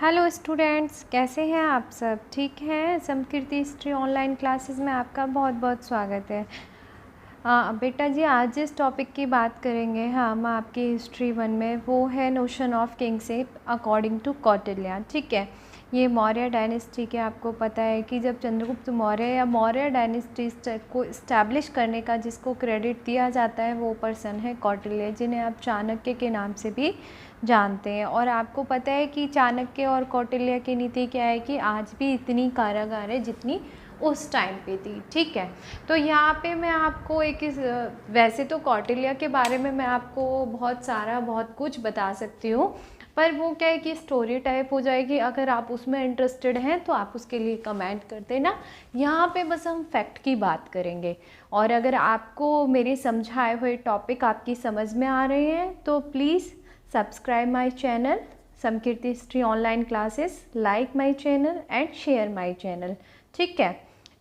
Hello students, कैसे हैं आप सब? ठीक हैं? समकीर्ति हिस्ट्री ऑनलाइन क्लासेस में आपका बहुत बहुत स्वागत है। बेटा जी, आज जिस टॉपिक की बात करेंगे हम आपकी हिस्ट्री 1 में, वो है notion of kingship according to Kautilya. ठीक है, ये मौर्य डायनेस्टी के आपको पता है कि जब चंद्रगुप्त मौर्य या मौर्य डायनेस्टी को इस्टेब्लिश करने का जिसको क्रेडिट दिया जाता है वो पर्सन है कौटिल्य, जिन्हें आप चाणक्य के नाम से भी जानते हैं। और आपको पता है कि चाणक्य और कौटिल्य की नीति क्या है कि आज भी इतनी कारागार है जितनी उस टाइम पे थी। ठीक है, तो यहाँ पे मैं आपको वैसे तो कौटिल्य के बारे में मैं आपको बहुत कुछ बता सकती हूँ, पर वो क्या है कि स्टोरी टाइप हो जाएगी। अगर आप उसमें इंटरेस्टेड हैं तो आप उसके लिए कमेंट कर देना। यहाँ पे बस हम फैक्ट की बात करेंगे, और अगर आपको मेरे समझाए हुए टॉपिक आपकी समझ में आ रहे हैं तो please subscribe my channel Samkirti history online classes, like my channel and share my channel. ठीक है,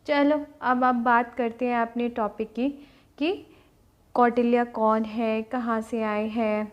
चलो अब आप बात करते हैं अपने टॉपिक की कि कौटिल्य कौन है, कहाँ से आए हैं,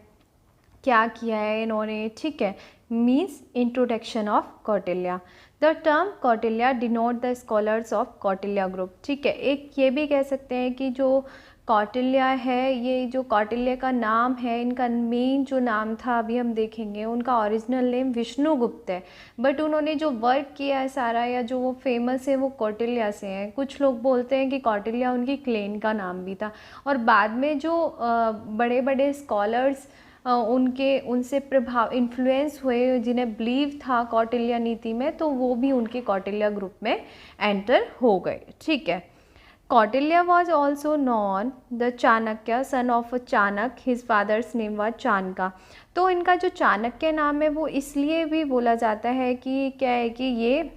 क्या किया है इन्होंने। ठीक है, means introduction of Kautilya. The term Kautilya denote the scholars of Kautilya group. ठीक है, एक ये भी कह सकते हैं कि जो कौटिल्य है, ये जो कौटिल्य का नाम है, इनका मेन जो नाम था अभी हम देखेंगे, उनका ओरिजिनल नेम विष्णुगुप्त है, बट उन्होंने जो वर्क किया है सारा या जो वो फेमस है वो कौटिल्य से है। कुछ लोग बोलते हैं कि कौटिल्य उनकी क्लेन का नाम भी था, और बाद में जो बड़े बड़े स्कॉलर्स उनसे प्रभाव इन्फ्लुएंस हुए, जिन्हें बिलीव था कौटिल्य नीति में, तो वो भी उनके कौटिल्य ग्रुप में एंटर हो गए। ठीक है, Kautilya was also known the Chanakya, son of Chanak, his father's name was Chanaka. तो इनका जो चाणक्य नाम है वो इसलिए भी बोला जाता है कि क्या है कि ये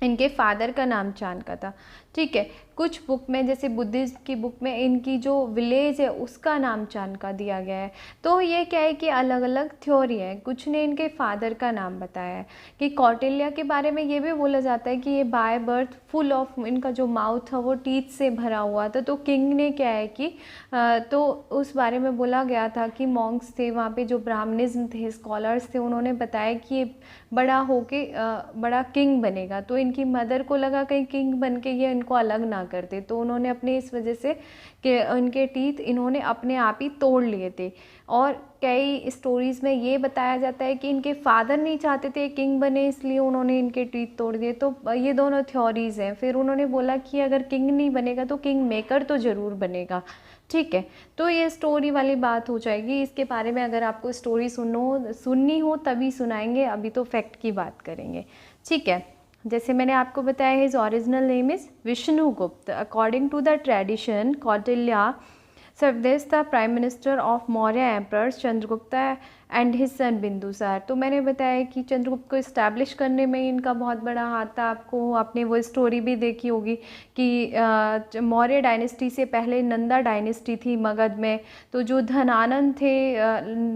इनके फादर का नाम चाणका था। ठीक है, कुछ बुक में जैसे बुद्धिज्म की बुक में इनकी जो विलेज है उसका नाम चाणका दिया गया है। तो ये क्या है कि अलग अलग थ्योरी है, कुछ ने इनके फादर का नाम बताया है। कि कौटिल्य के बारे में ये भी बोला जाता है कि ये बाय बर्थ फुल ऑफ, इनका जो माउथ था वो टीथ से भरा हुआ था। तो किंग ने क्या है कि तो उस बारे में बोला गया था कि मॉन्क्स थे वहाँ पे, जो ब्राह्मणिज्म थे, स्कॉलर्स थे, उन्होंने बताया कि ये बड़ा होके बड़ा किंग बनेगा। तो इनकी मदर को लगा कहीं किंग बन के ये इनको अलग ना कर दे, तो उन्होंने अपने इस वजह से कि उनके टीथ इन्होंने अपने आप ही तोड़ लिए थे। और कई स्टोरीज़ में ये बताया जाता है कि इनके फादर नहीं चाहते थे किंग बने, इसलिए उन्होंने इनके टीथ तोड़ दिए। तो ये दोनों थ्योरीज़ हैं। फिर उन्होंने बोला कि अगर किंग नहीं बनेगा तो किंग मेकर तो ज़रूर बनेगा। ठीक है, तो ये स्टोरी वाली बात हो जाएगी। इसके बारे में अगर आपको स्टोरी सुननी हो तभी सुनाएंगे, अभी तो फैक्ट की बात करेंगे। ठीक है, जैसे मैंने आपको बताया, his original name is Vishnugupta. According to the tradition, Kautilya served as the prime minister of Maurya emperors Chandragupta and his son Bindusara. तो मैंने बताया कि चंद्रगुप्त को इस्टेब्लिश करने में इनका बहुत बड़ा हाथ था। आपने वो स्टोरी भी देखी होगी कि मौर्य डायनेस्टी से पहले नंदा डायनेस्टी थी मगध में। तो जो धनानंद थे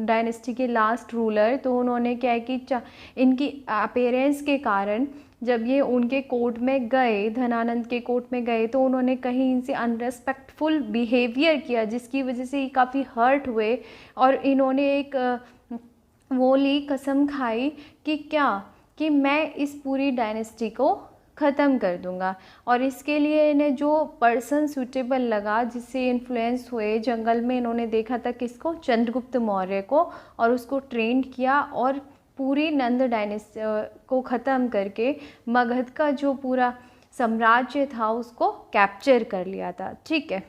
डायनेस्टी के लास्ट रूलर, तो उन्होंने क्या है कि इनकी अपेयरेंस के कारण जब ये उनके कोर्ट में गए, धनानंद के कोर्ट में गए, तो उन्होंने कहीं इनसे अनरेस्पेक्टफुल बिहेवियर किया, जिसकी वजह से ये काफ़ी हर्ट हुए। और इन्होंने एक वो ली कसम खाई कि क्या कि मैं इस पूरी डायनेस्टी को ख़त्म कर दूंगा। और इसके लिए इन्हें जो पर्सन सूटेबल लगा, जिससे इन्फ्लुएंस हुए, जंगल में इन्होंने देखा था किसको, चंद्रगुप्त मौर्य को, और उसको ट्रेंड किया और पूरी नंद डायनेस्टी को ख़त्म करके मगध का जो पूरा साम्राज्य था उसको कैप्चर कर लिया था। ठीक है,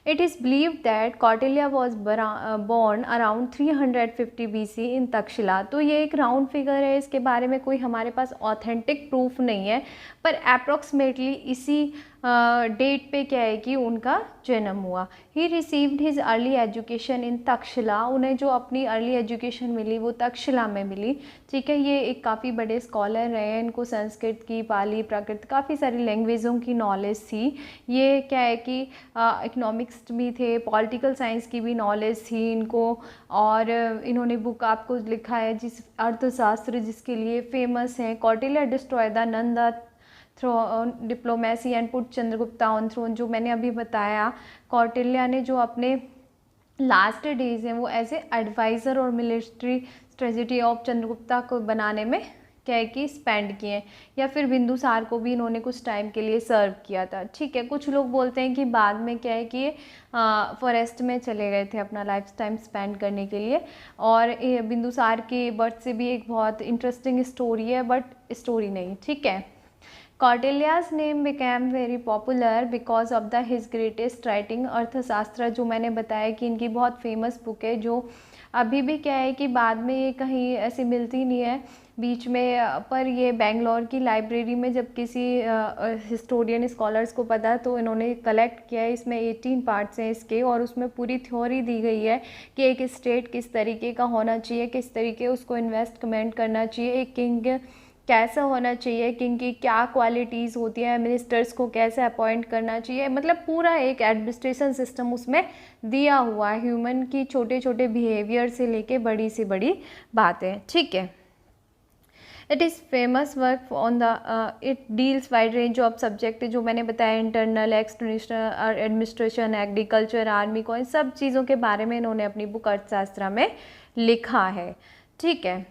it is believed that Kautilya was born around 350 BC इन तक्षशिला। तो ये एक राउंड फिगर है, इसके बारे में कोई हमारे पास ऑथेंटिक प्रूफ नहीं है, पर अप्रॉक्सीमेटली इसी डेट पे क्या है कि उनका जन्म हुआ। He received his early education in Takshashila. उन्हें जो अपनी अर्ली एजुकेशन मिली वो तक्षशिला में मिली। ठीक है, ये एक काफ़ी बड़े स्कॉलर रहे हैं, इनको संस्कृत की, पाली, प्राकृत, काफ़ी सारी लैंग्वेजों की नॉलेज थी। ये क्या है कि इकोनॉमिक्स भी थे, पॉलिटिकल साइंस की भी नॉलेज थी इनको। और इन्होंने बुक आपको लिखा है जिस अर्थशास्त्र जिसके लिए फेमस है, Kautilya destroy the Nanda through diplomacy and put Chandragupta on throne. जो मैंने अभी बताया, कौटिल्य ने जो अपने लास्ट डेज हैं वो एज ए एडवाइज़र और मिलिट्री स्ट्रेटजी ऑफ चंद्रगुप्ता को बनाने में क्या है कि स्पेंड किए हैं, या फिर बिंदुसार को भी इन्होंने कुछ टाइम के लिए सर्व किया था। ठीक है, कुछ लोग बोलते हैं कि बाद में क्या है कि फॉरेस्ट में चले गए थे अपना लाइफ टाइम स्पेंड करने के लिए। और ये बिंदुसार के बर्थ से भी एक बहुत इंटरेस्टिंग स्टोरी है, बट स्टोरी नहीं। ठीक है, Kautilya's name became very popular because of the his greatest writing Arthashastra, जो मैंने बताया कि इनकी बहुत फेमस बुक है, जो अभी भी क्या है कि बाद में ये कहीं ऐसी मिलती नहीं है बीच में, पर ये बेंगलोर की लाइब्रेरी में जब किसी हिस्टोरियन स्कॉलर्स को पता तो इन्होंने कलेक्ट किया है। इसमें 18 पार्ट्स हैं इसके, और उसमें पूरी थ्योरी दी गई है कि एक स्टेट किस तरीके का होना चाहिए, किस तरीके उसको इन्वेस्टमेंट करना चाहिए, एक किंग कैसा होना चाहिए, किंग की क्या क्वालिटीज़ होती हैं, मिनिस्टर्स को कैसे अपॉइंट करना चाहिए, मतलब पूरा एक एडमिनिस्ट्रेशन सिस्टम उसमें दिया हुआ है, ह्यूमन की छोटे छोटे बिहेवियर से लेके बड़ी से बड़ी बातें। ठीक है, it is famous work on the it deals wide range of subject, जो मैंने बताया internal, external, administration, agriculture, army को, इन सब चीज़ों के बारे में इन्होंने अपनी बुक अर्थशास्त्र में लिखा है। ठीक है,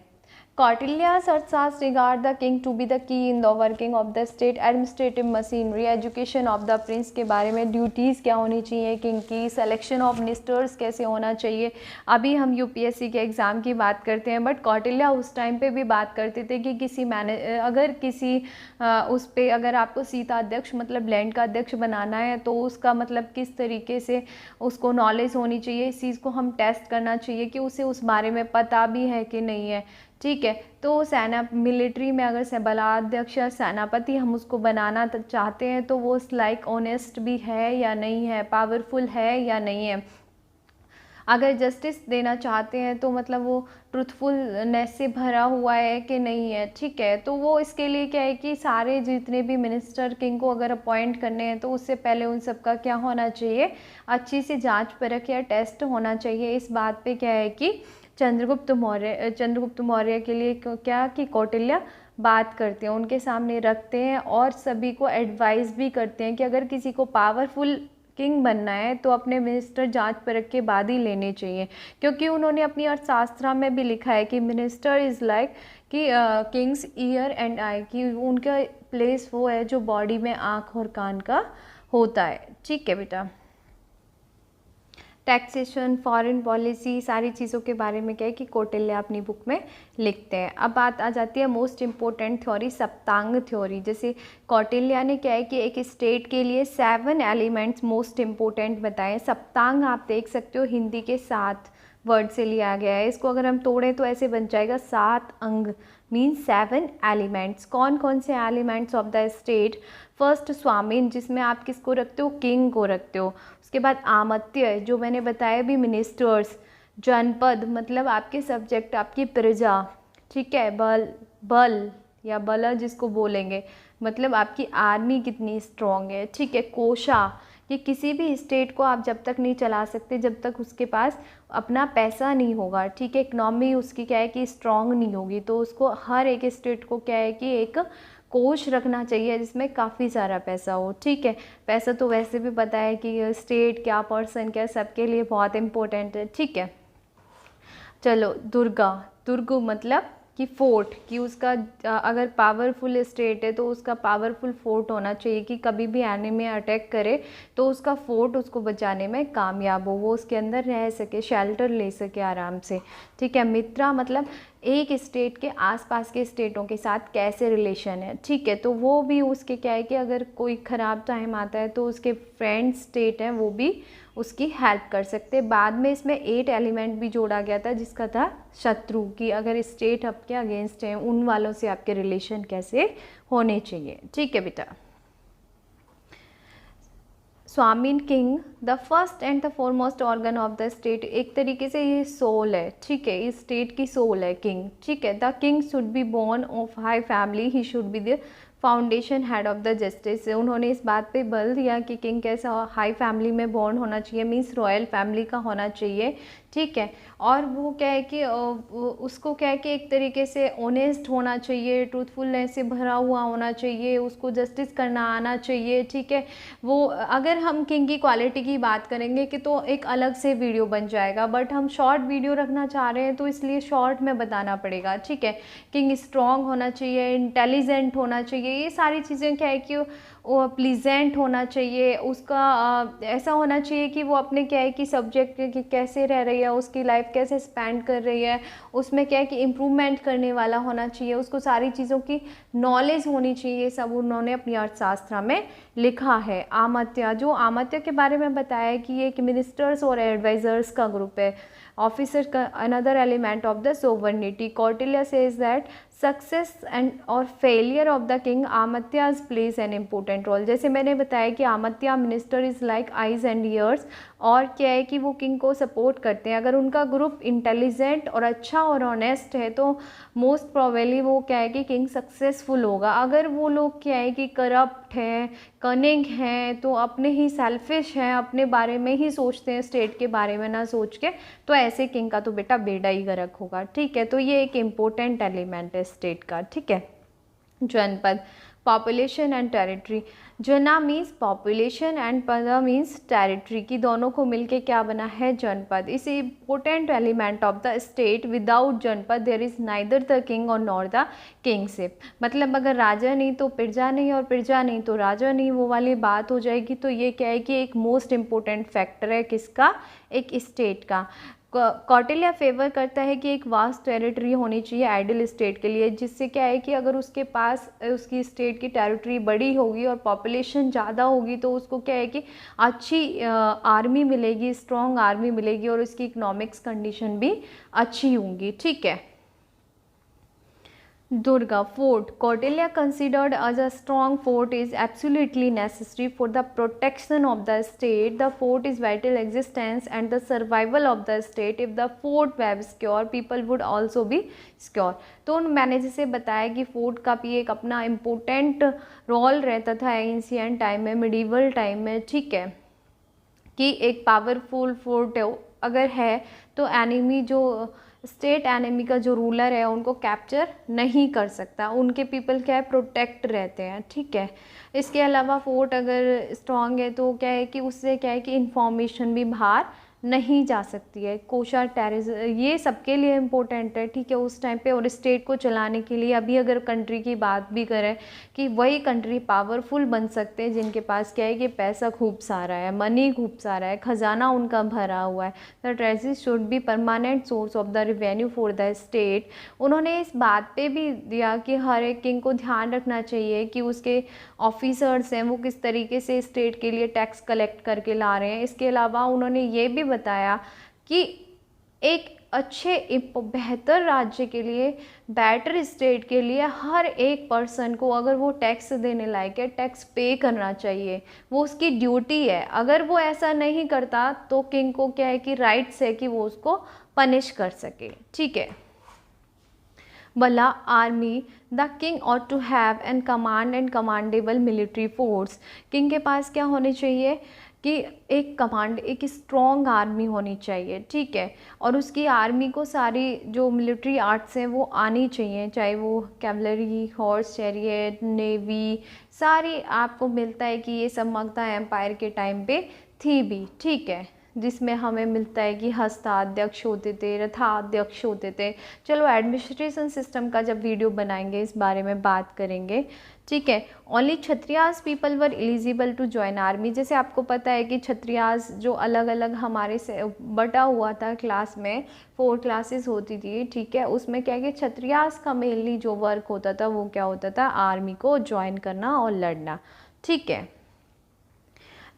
Kautilya's Arthashastra regard the king to be the key in the working of the state administrative machinery, education of the prince के बारे में, ड्यूटीज़ क्या होनी चाहिए किंग की, सिलेक्शन ऑफ मिनिस्टर्स कैसे होना चाहिए। अभी हम यूपीएससी के एग्ज़ाम की बात करते हैं, बट कौटिल्या उस टाइम पे भी बात करते थे कि किसी अगर किसी उस पर अगर आपको सीता अध्यक्ष मतलब लैंड का अध्यक्ष बनाना है तो उसका मतलब किस तरीके से उसको नॉलेज होनी चाहिए, इस चीज़ को हम टेस्ट करना चाहिए कि उसे उस बारे में पता भी है कि नहीं है। ठीक है, तो सेना मिलिट्री में अगर बलाध्यक्ष या सेनापति हम उसको बनाना चाहते हैं तो वो लाइक ऑनेस्ट भी है या नहीं है, पावरफुल है या नहीं है। अगर जस्टिस देना चाहते हैं तो मतलब वो ट्रुथफुलनेस से भरा हुआ है कि नहीं है। ठीक है, तो वो इसके लिए क्या है कि सारे जितने भी मिनिस्टर किंग को अगर अपॉइंट करने हैं तो उससे पहले उन सब का क्या होना चाहिए, अच्छी सी जांच परख या टेस्ट होना चाहिए। इस बात पे क्या है कि चंद्रगुप्त मौर्य के लिए क्या कि कौटिल्य बात करते हैं, उनके सामने रखते हैं और सभी को एडवाइस भी करते हैं कि अगर किसी को पावरफुल किंग बनना है तो अपने मिनिस्टर जांच परख के बाद ही लेने चाहिए, क्योंकि उन्होंने अपनी अर्थशास्त्र में भी लिखा है कि मिनिस्टर इज़ लाइक कि किंग्स ईयर एंड आई, कि उनका प्लेस वो है जो बॉडी में आँख और कान का होता है। ठीक है बेटा, टैक्सेशन, फॉरेन पॉलिसी, सारी चीज़ों के बारे में क्या है कि कौटिल्य अपनी बुक में लिखते हैं। अब बात आ जाती है मोस्ट इम्पोर्टेंट थ्योरी, सप्तांग थ्योरी। जैसे कौटिल्य ने क्या है कि एक स्टेट के लिए 7 एलिमेंट्स मोस्ट इम्पोर्टेंट बताए। सप्तांग आप देख सकते हो हिंदी के 7 वर्ड से लिया गया है, इसको अगर हम तोड़ें तो ऐसे बन जाएगा 7 अंग, मीन्स 7 एलिमेंट्स। कौन कौन से elements of the state? First स्वामीन, जिसमें आप किसको रखते हो, किंग को रखते हो। उसके बाद आमत्य, जो मैंने बताया भी मिनिस्टर्स। जनपद मतलब आपके सब्जेक्ट, आपकी प्रजा। ठीक है, बल या बल जिसको बोलेंगे, मतलब आपकी आर्मी कितनी स्ट्रॉन्ग है। ठीक है, कोशा, कि किसी भी स्टेट को आप जब तक नहीं चला सकते जब तक उसके पास अपना पैसा नहीं होगा। ठीक है, इकनॉमी उसकी क्या है कि स्ट्रॉन्ग नहीं होगी, तो उसको हर एक स्टेट को क्या है कि एक कोष रखना चाहिए जिसमें काफ़ी सारा पैसा हो। ठीक है, पैसा तो वैसे भी पता है कि स्टेट क्या, पर्सन क्या, सबके लिए बहुत इम्पोर्टेंट है। ठीक है, चलो दुर्ग मतलब कि फोर्ट, कि उसका अगर पावरफुल स्टेट है तो उसका पावरफुल फोर्ट होना चाहिए कि कभी भी एनिमी अटैक करे तो उसका फोर्ट उसको बचाने में कामयाब हो, वो उसके अंदर रह सके, शेल्टर ले सके आराम से। ठीक है, मित्रा मतलब एक स्टेट के आसपास के स्टेटों के साथ कैसे रिलेशन है। ठीक है, तो वो भी उसके क्या है कि अगर कोई ख़राब टाइम आता है तो उसके फ्रेंड स्टेट हैं वो भी उसकी हेल्प कर सकते। बाद में इसमें 8 एलिमेंट भी जोड़ा गया था जिसका था शत्रु, कि अगर स्टेट आपके अगेंस्ट हैं उन वालों से आपके रिलेशन कैसे होने चाहिए। ठीक है बेटा, स्वामीन king the first and the foremost organ of the state, एक तरीके से ये सोल है। ठीक है, इस स्टेट की सोल है किंग। ठीक है, the king should be born of high family, he should be the foundation head of the justice. उन्होंने इस बात पे बल दिया कि किंग कैसा हाई फैमिली में बॉर्न होना चाहिए, मीन्स रॉयल फैमिली का होना चाहिए, ठीक है। और वो क्या है कि उसको क्या है कि एक तरीके से ऑनेस्ट होना चाहिए, ट्रूथफुलनेस से भरा हुआ होना चाहिए, उसको जस्टिस करना आना चाहिए, ठीक है। वो अगर हम किंग की क्वालिटी की बात करेंगे कि तो एक अलग से वीडियो बन जाएगा, बट हम शॉर्ट वीडियो रखना चाह रहे हैं तो इसलिए शॉर्ट में बताना पड़ेगा, ठीक है। किंग स्ट्रॉन्ग होना चाहिए, इंटेलिजेंट होना चाहिए, ये सारी चीज़ें क्या है कि वो प्लीजेंट होना चाहिए, उसका ऐसा होना चाहिए कि वो अपने क्या है कि सब्जेक्ट की कैसे रह रही है, उसकी लाइफ कैसे स्पेंड कर रही है, उसमें क्या है कि इम्प्रूवमेंट करने वाला होना चाहिए, उसको सारी चीज़ों की नॉलेज होनी चाहिए। सब उन्होंने अपनी अर्थशास्त्र में लिखा है। आमत्या, जो आमत्या के बारे में बताया है कि ये एक मिनिस्टर्स और एडवाइजर्स का ग्रुप है। ऑफिसर का another element of the sovereignty. Kautilya says that success and और फेलियर ऑफ द किंग आमत्याज प्लेज एन इम्पोर्टेंट रोल। जैसे मैंने बताया कि आमत्या minister is like eyes and ears, और क्या है कि वो किंग को सपोर्ट करते हैं। अगर उनका ग्रुप इंटेलिजेंट और अच्छा और ऑनेस्ट है तो मोस्ट प्रोबेबली वो क्या है कि किंग सक्सेसफुल होगा। अगर वो लोग क्या है कि करप्ट हैं, कनिंग हैं, तो अपने ही सेल्फिश हैं, अपने बारे में ही सोचते हैं, स्टेट के बारे में ना सोच के, तो ऐसे किंग का तो बेटा बेड़ा ही गर्क होगा, ठीक है। तो ये एक इम्पोर्टेंट एलिमेंट है स्टेट का, ठीक है। जनपद, पॉपुलेशन एंड टेरिटरी। जना मीन्स पॉपुलेशन एंड पदा मीन्स टेरिटरी, की दोनों को मिलके क्या बना है जनपद। Is important element of the state. Without जनपद there is neither the king और नॉर द किंगशिप। मतलब अगर राजा नहीं तो प्रजा नहीं, और प्रजा नहीं तो राजा नहीं, वो वाली बात हो जाएगी। तो ये क्या है कि एक मोस्ट इम्पोर्टेंट फैक्टर है किसका, एक स्टेट का। कौटिल्य फेवर करता है कि एक वास्ट टेरिटरी होनी चाहिए आइडियल स्टेट के लिए, जिससे क्या है कि अगर उसके पास उसकी स्टेट की टेरिटरी बड़ी होगी और पॉपुलेशन ज़्यादा होगी तो उसको क्या है कि अच्छी आर्मी मिलेगी, स्ट्रॉन्ग आर्मी मिलेगी, और उसकी इकोनॉमिक्स कंडीशन भी अच्छी होंगी, ठीक है। Durga Fort. Kautilya considered as a strong fort is absolutely necessary for the protection of the state. The fort is vital existence and the survival of the state. If the fort were secure, people would also be secure. तो मैंने जैसे बताया कि fort का भी एक अपना important role रहता था एंशिएंट टाइम में, मिडीवल टाइम में, ठीक है। कि एक पावरफुल फोर्ट अगर है तो एनिमी जो स्टेट एनिमी का जो रूलर है उनको कैप्चर नहीं कर सकता, उनके पीपल क्या है प्रोटेक्ट रहते हैं, ठीक है। इसके अलावा फोर्ट अगर स्ट्रॉन्ग है तो क्या है कि उससे क्या है कि इंफॉर्मेशन भी बाहर नहीं जा सकती है। कोशा टेरिस ये सबके लिए इम्पोर्टेंट है, ठीक है, उस टाइम पे। और स्टेट को चलाने के लिए अभी अगर कंट्री की बात भी करें कि वही कंट्री पावरफुल बन सकते हैं जिनके पास क्या है कि पैसा खूब सारा है, मनी खूब सारा है, खजाना उनका भरा हुआ है। The treasury should be permanent source of the revenue for the state. उन्होंने इस बात पे भी दिया कि हर एक किंग को ध्यान रखना चाहिए कि उसके ऑफिसर्स हैं वो किस तरीके से स्टेट के लिए टैक्स कलेक्ट करके ला रहे हैं। इसके अलावा उन्होंने ये भी बताया कि एक अच्छे बेहतर राज्य के लिए, बेटर स्टेट के लिए हर एक पर्सन को अगर वो टैक्स देने लायक है टैक्स पे करना चाहिए, वो उसकी ड्यूटी है। अगर वो ऐसा नहीं करता तो किंग को क्या है कि राइट्स है कि वो उसको पनिश कर सके, ठीक है। Bala army, the king ought to have and command and commandable military force. King के पास क्या होने चाहिए कि एक कमांड, एक स्ट्रॉन्ग आर्मी होनी चाहिए, ठीक है। और उसकी आर्मी को सारी जो मिलिट्री आर्ट्स हैं वो आनी चाहिए, चाहे वो कैवलरी, हॉर्स, चैरियट, नेवी, सारी आपको मिलता है कि ये सब मगधा एम्पायर के टाइम पे थी भी, ठीक है। जिसमें हमें मिलता है कि हस्ताध्यक्ष होते थे, रथाध्यक्ष होते थे। चलो एडमिनिस्ट्रेशन सिस्टम का जब वीडियो बनाएंगे इस बारे में बात करेंगे, ठीक है। Only Kshatriyas people were eligible to join army. जैसे आपको पता है कि क्षत्रियास जो अलग अलग हमारे से बटा हुआ था क्लास में, 4 क्लासेस होती थी, ठीक है। उसमें क्या है कि क्षत्रियास का मेनली जो वर्क होता था वो क्या होता था, आर्मी को ज्वाइन करना और लड़ना, ठीक है।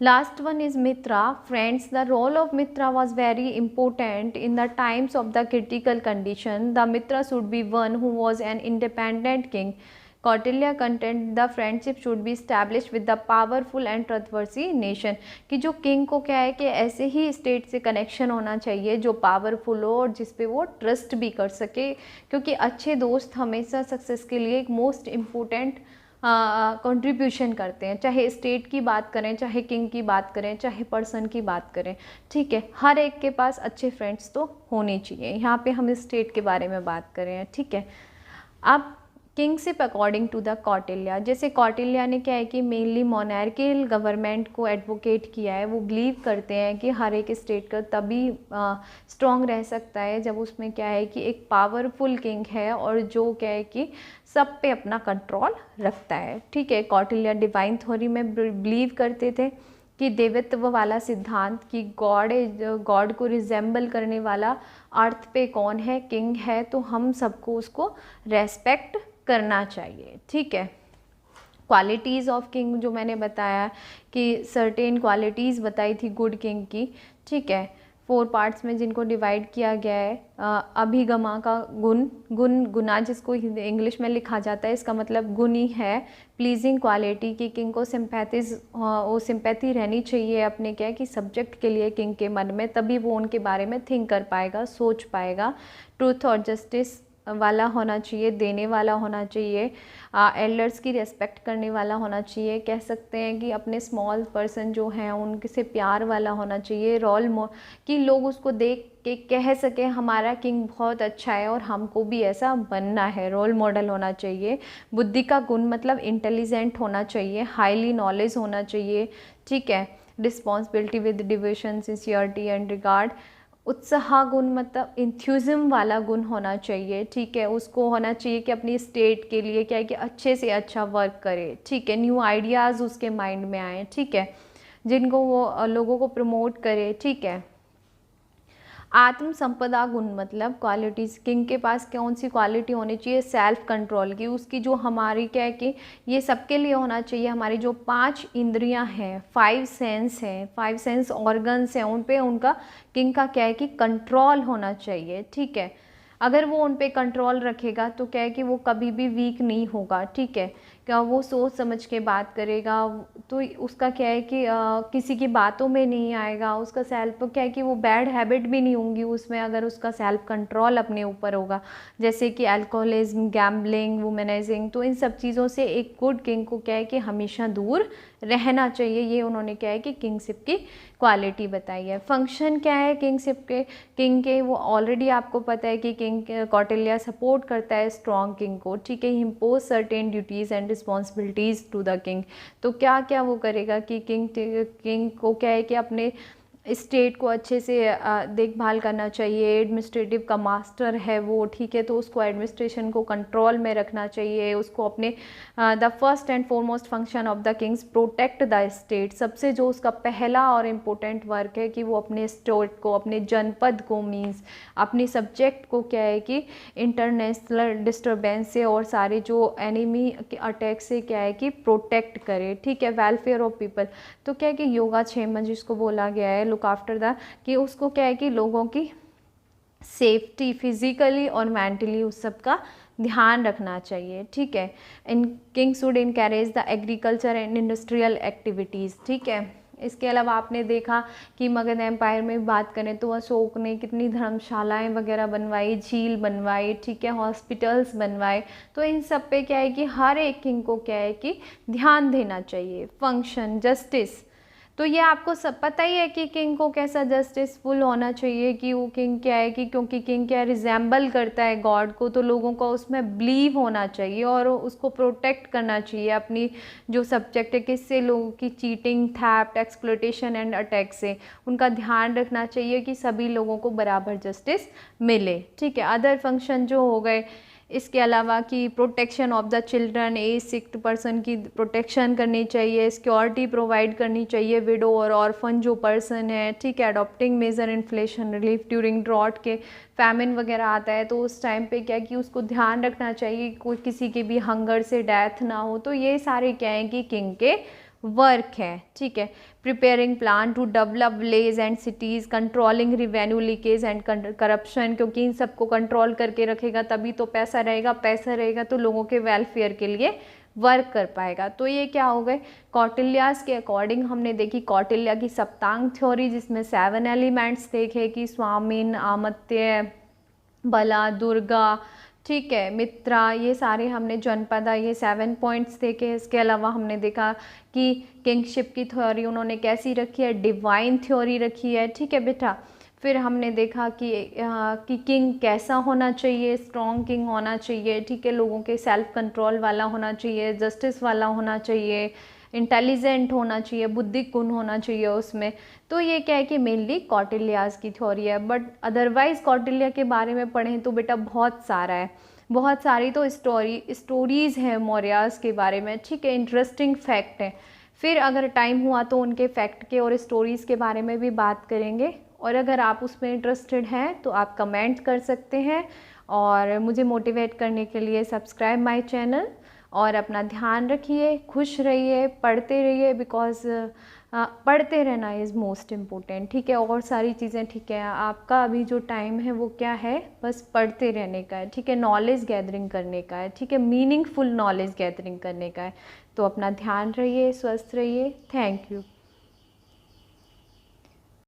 Last one is Mitra. Friends, the role of Mitra was very important in the times of the critical condition. The Mitra should be one who was an independent king. Kautilya contend the friendship should be established with the powerful and trustworthy nation. कि जो king को क्या है कि ऐसे ही state से connection होना चाहिए जो पावरफुल हो और जिस पे वो ट्रस्ट भी कर सके, क्योंकि अच्छे दोस्त हमेशा सक्सेस के लिए एक मोस्ट इम्पोर्टेंट कंट्रीब्यूशन करते हैं, चाहे स्टेट की बात करें, चाहे किंग की बात करें, चाहे पर्सन की बात करें, ठीक है। हर एक के पास अच्छे फ्रेंड्स तो होने चाहिए। यहाँ पे हम स्टेट के बारे में बात कर रहे हैं, ठीक है। अब kingship according to the Kautilya, जैसे कौटिल्य ने क्या है कि मेनली मोनार्कियल गवर्नमेंट को एडवोकेट किया है। वो बिलीव करते हैं कि हर एक स्टेट का तभी स्ट्रॉन्ग रह सकता है जब उसमें क्या है कि एक पावरफुल किंग है और जो क्या है कि सब पे अपना कंट्रोल रखता है, ठीक है। कौटिल्य डिवाइन थ्योरी में बिलीव करते थे कि देवत्व वाला सिद्धांत कि गॉड को रिजेंबल करने वाला अर्थ पे कौन है, किंग है, तो हम सबको उसको रेस्पेक्ट करना चाहिए, ठीक है। क्वालिटीज़ ऑफ किंग जो मैंने बताया कि सर्टेन क्वालिटीज़ बताई थी गुड किंग की, ठीक है। 4 पार्ट्स में जिनको डिवाइड किया गया है। अभिगमा का गुना जिसको इंग्लिश में लिखा जाता है, इसका मतलब गुणी है। प्लीजिंग क्वालिटी की किंग को सिंपैथी रहनी चाहिए अपने क्या है कि सब्जेक्ट के लिए किंग के मन में, तभी वो उनके बारे में थिंक कर पाएगा, सोच पाएगा। ट्रूथ और जस्टिस वाला होना चाहिए, देने वाला होना चाहिए, एल्डर्स की रेस्पेक्ट करने वाला होना चाहिए। कह सकते हैं कि अपने स्मॉल पर्सन जो हैं उनके से प्यार वाला होना चाहिए। कि लोग उसको देख के कह सके हमारा किंग बहुत अच्छा है और हमको भी ऐसा बनना है, रोल मॉडल होना चाहिए। बुद्धि का गुण मतलब इंटेलिजेंट होना चाहिए, हाईली नॉलेज होना चाहिए, ठीक है। Responsibility with devotion, sincerity and regard. उत्साह गुण मतलब इंथ्यूज़म वाला गुण होना चाहिए, ठीक है। उसको होना चाहिए कि अपनी स्टेट के लिए क्या है कि अच्छे से अच्छा वर्क करे, ठीक है। न्यू आइडियाज़ उसके माइंड में आए, ठीक है, जिनको वो लोगों को प्रमोट करे, ठीक है। आत्म संपदा गुण मतलब क्वालिटीज़, किंग के पास कौन सी क्वालिटी होनी चाहिए, सेल्फ कंट्रोल की। उसकी जो हमारी क्या है कि ये सबके लिए होना चाहिए, हमारी जो 5 इंद्रियां हैं, 5 सेंस हैं, 5 सेंस ऑर्गन्स हैं, उन पे उनका किंग का क्या है कि कंट्रोल होना चाहिए, ठीक है। अगर वो उन पे कंट्रोल रखेगा तो क्या है कि वो कभी भी वीक नहीं होगा, ठीक है। क्या वो सोच समझ के बात करेगा, तो उसका क्या है कि किसी की बातों में नहीं आएगा, उसका सेल्फ क्या है कि वो बैड हैबिट भी नहीं होंगी उसमें अगर उसका सेल्फ कंट्रोल अपने ऊपर होगा, जैसे कि अल्कोहलिज्म, गैम्बलिंग, वुमेनाइजिंग। तो इन सब चीज़ों से एक गुड किंग को क्या है कि हमेशा दूर रहना चाहिए। ये उन्होंने क्या है कि किंगशिप की क्वालिटी बताई है। फंक्शन क्या है किंगशिप के, किंग के, वो ऑलरेडी आपको पता है कि किंग कौटिल्य सपोर्ट करता है स्ट्रॉन्ग किंग को, ठीक है। Impose certain duties and responsibilities to the king. तो क्या क्या वो करेगा कि किंग को क्या है कि अपने स्टेट को अच्छे से देखभाल करना चाहिए। एडमिनिस्ट्रेटिव का मास्टर है वो, ठीक है, तो उसको एडमिनिस्ट्रेशन को कंट्रोल में रखना चाहिए। उसको अपने the first and foremost function of the Kings protect the state. सबसे जो उसका पहला और इम्पोर्टेंट वर्क है कि वो अपने स्टेट को, अपने जनपद को, मीन्स अपने सब्जेक्ट को क्या है कि इंटरनेशनल डिस्टर्बेंस से और सारे जो एनिमी के अटैक से क्या है कि प्रोटेक्ट करे, ठीक है। वेलफेयर ऑफ पीपल, तो क्या है कि योगा क्षेम जिसको बोला गया है, लुक आफ्टर द, कि उसको क्या है कि लोगों की सेफ्टी फिजिकली और मेंटली उस सब का ध्यान रखना चाहिए, ठीक है। In king should encourage the agriculture and industrial activities, ठीक है। इसके अलावा आपने देखा कि मगध एम्पायर में बात करें तो अशोक ने कितनी धर्मशालाएं वगैरह बनवाई, झील बनवाई, ठीक है, हॉस्पिटल्स बनवाए। तो इन सब पे क्या है कि हर एक किंग को क्या है कि ध्यान देना चाहिए। फंक्शन जस्टिस, तो ये आपको सब पता ही है कि किंग को कैसा जस्टिसफुल होना चाहिए, कि वो किंग क्या है कि क्योंकि किंग क्या रिजेंबल करता है गॉड को, तो लोगों को उसमें बिलीव होना चाहिए और उसको प्रोटेक्ट करना चाहिए अपनी जो सब्जेक्ट है, किससे, लोगों की चीटिंग, थैफ्ट, एक्सप्लॉयटेशन एंड अटैक से उनका ध्यान रखना चाहिए कि सभी लोगों को बराबर जस्टिस मिले, ठीक है। अदर फंक्शन जो हो गए इसके अलावा कि protection of the children, as sick person की प्रोटेक्शन करनी चाहिए, सिक्योरिटी प्रोवाइड करनी चाहिए विडो और ऑर्फन जो पर्सन है, ठीक है। Adopting major inflation relief during drought के, फैमिन वगैरह आता है तो उस टाइम पे क्या कि उसको ध्यान रखना चाहिए कोई किसी की भी हंगर से डेथ ना हो। तो ये सारे क्या हैं कि किंग के वर्क है, ठीक है। Preparing plan to develop village and cities, controlling revenue leakage and corruption, क्योंकि इन सबको कंट्रोल करके रखेगा तभी तो पैसा रहेगा, पैसा रहेगा तो लोगों के वेलफेयर के लिए वर्क कर पाएगा। तो ये क्या हो गए कौटिल्यास के अकॉर्डिंग हमने देखी कौटिल्य की सप्तांग थ्योरी, जिसमें 7 एलिमेंट्स देखे कि स्वामीन, आमत्य, बला, दुर्गा, ठीक है, मित्रा, ये सारे हमने जनपदा, ये 7 पॉइंट्स देखे। इसके अलावा हमने देखा कि किंगशिप की थ्योरी उन्होंने कैसी रखी है, डिवाइन थ्योरी रखी है। ठीक है बेटा। फिर हमने देखा कि किंग कैसा होना चाहिए, स्ट्रॉन्ग किंग होना चाहिए। ठीक है, लोगों के सेल्फ कंट्रोल वाला होना चाहिए, जस्टिस वाला होना चाहिए, इंटेलिजेंट होना चाहिए, बुद्धिक गुण होना चाहिए उसमें। तो ये क्या है कि मेनली कौटिल्यास की थ्योरी है। बट अदरवाइज़ कौटिल्य के बारे में पढ़ें तो बेटा बहुत सारा है, बहुत सारी तो स्टोरीज़ हैं मौर्यास के बारे में। ठीक है, इंटरेस्टिंग फैक्ट है। फिर अगर टाइम हुआ तो उनके फैक्ट के और स्टोरीज़ के बारे में भी बात करेंगे। और अगर आप उसमें इंटरेस्टेड हैं तो आप कमेंट कर सकते हैं, और मुझे मोटिवेट करने के लिए सब्सक्राइब माय चैनल। और अपना ध्यान रखिए, खुश रहिए, पढ़ते रहिए, बिकॉज पढ़ते रहना इज़ मोस्ट इम्पोर्टेंट। ठीक है, और सारी चीज़ें ठीक है, आपका अभी जो टाइम है वो क्या है, बस पढ़ते रहने का है। ठीक है, नॉलेज गैदरिंग करने का है। ठीक है, मीनिंगफुल नॉलेज गैदरिंग करने का है। तो अपना ध्यान रहिए, स्वस्थ रहिए। Thank you.